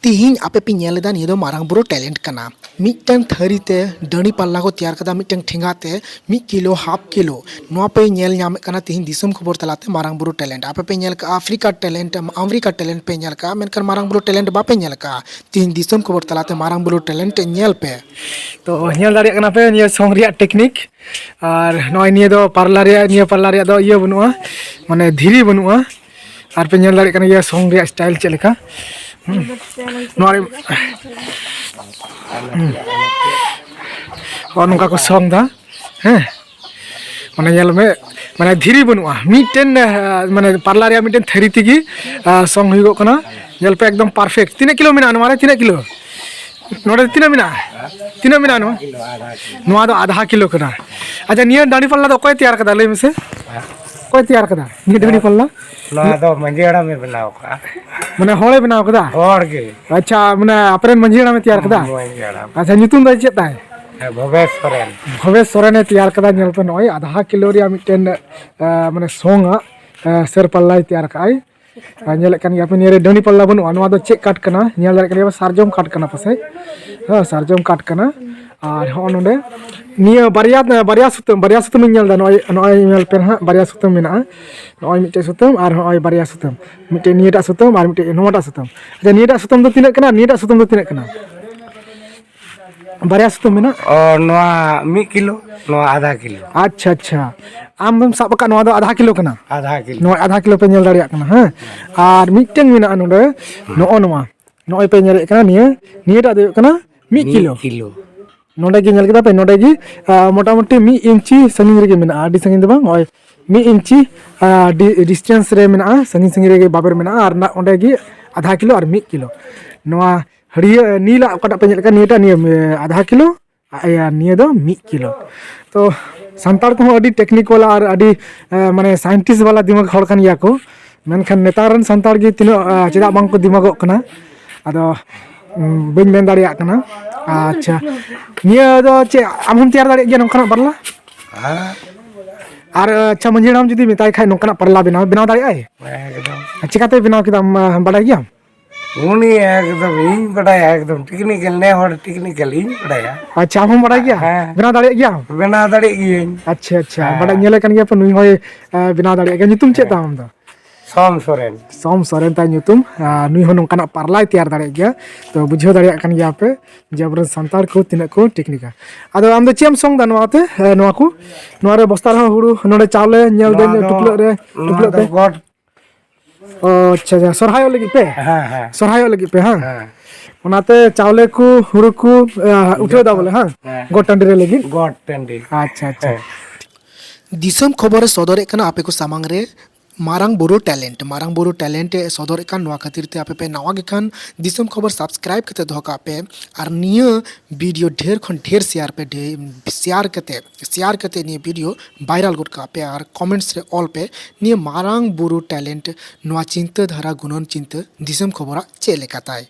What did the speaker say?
तिहिं आपे पे नेलेदा निया दो मारांग बुरो टैलेंट कना मिटन थरी ते डणी पल्ला को तैयार कदा मिटन ठेंगा ते 1 किलो हाफ किलो नोआ पे नेल ᱧᱟᱢᱮ ᱠᱟᱱᱟ तिहिं दिसम खबर तलाते मारांग बुरो टैलेंट आपे पे नेल का अफ्रीका टैलेंट पे नेल का मेनकर मारांग बुरो टैलेंट बापे नेल का तिहिं दिसम खबर तलाते मारांग बुरो टैलेंट नेल पे तो नेल दाड़े कना पे निया सॉन्ग रिया टेक्निक और नॉय निया दो पार्ला रिया दो इया बनुआ माने धीरी बनुआ और पे नेल दाड़े कना ये सॉन्ग रिया स्टाइल चेक लेका नॉय और नुका को सॉन्ग दा हैं माने नेल में माने धीरी बनुआ मिटन माने पार्ला रिया मिटन थरी तिगी सॉन्ग हुइगो कना नेल पे एकदम परफेक्ट 3 किलो मिना नोरे 3 किलो नोरे 3 मिना नो आधा किलो कना अच्छा निया दाड़ी पल्ला दो कोई तैयार कदा ले में से कोई तैयार कदा निया दाड़ी पल्ला नोआ दो मंजीड़ा में बनाओ का माने होळे बनाओ कदा और के अच्छा माने अपरेन मंजीड़ा में तैयार कदा अच्छा नितुन दा चेत ताय भवेश सोरेन तैयार कदा नेल पे नय आधा किलो रिया मिटन माने सोंगा सेर पल्ला तैयार काय नेल कन या पे निरे डनी पल्ला बनु नोआ दो चेक काट कना नेल दारे कन सारजम काट कना पसे सारजम काट कना और हो नोडे निया बारिया सुतम नेल दा नय नेल पे हा बारिया सुतम मेना नय मिटे सुतम और नय बारिया सुतम मिटे नियटा सुतम और मिटे नोटा सुतम अच्छा नियटा सुतम दो तिना कना नियटा सुतम दो तिना कना बारिया सुतम मेना और नोआ 1 किलो नोआ आधा किलो अच्छा अच्छा आम बम साब का नोआ दो आधा किलो कना आधा किलो पे नेल दाड़िया कना हां और मिटन मेना नोडे नोआ नोय पे नेल कना नियटा दो कना 1 किलो नोडे गे नेल केदा पे नोडे गे मोटा मोटी 1 इंची संगिन रे गे मेना आडी संगिन दो बांग ओय 1 इंची डिस्टेंस रे मेना संगिन रे गे बाबर मेना और ओंडे गे आधा किलो और 1 किलो नोआ हड़िया नीला ओकाटा पे नेल का नियटा निया आधा किलो या निया दो 1 किलो तो संताड़ को अडी टेक्निक वाला और अडी माने साइंटिस्ट वाला दिमाग हड़ कान या को मेनखान नेतारन संताड़ गे तिनो चेदा बांग को दिमागो कना आदो बइन मेन दाड़िया कना अच्छा निया दो चे आम तैयार दाड़े गे नोंकना पारला और अच्छा मंजीराम जुदी मिताय खाय नोंकना पारला बनाव दाड़े आय एकदम चिकाते बनाव किदा बाड़ाय गया उनी एकदम इन बड़ाया एकदम टेक्निकल ने हर टेक्निकल इन बड़ाया अच्छा हम बड़ा गया बिना दाड़े गया अच्छा अच्छा बड़ा नेले कन गया पर नुई होय बिना दाड़े गया नितुम चेत ताम दा सोम सोरेन ता नितुम नुई हो नोंकाना पारलाय तैयार दाड़े गया तो बुझो दाड़े कन गया पे जबर संतार को तिना को टेक्निका आदो आम दो चेम सोंग दा नोआते नोआ को नोआ रे बस्ता रे हुड़ू नोडे चावले नेल दे टुकलो ते अच्छा अच्छा सरहायो लगी पे सरहायो लगी पे हां ओनाते चावले को हुड़ू को उठे दा बोले हां गोट टंडी रे लगी अच्छा अच्छा दिसम खबर सदरे कना आपे को सामांग रे मारांग बुरो टैलेंट सदर कान नोआ खातिर ते आपे पे नवा गेखान दिसम खबर सब्सक्राइब कते दोह का पे और निया वीडियो ढेर खन ढेर शेयर कते निया वीडियो वायरल गुड का पे और कमेंट्स रे ऑल पे निया मारांग बुरो टैलेंट नोआ चिंता धारा गुणन चिंता दिसम खबरा चे लेकाताय।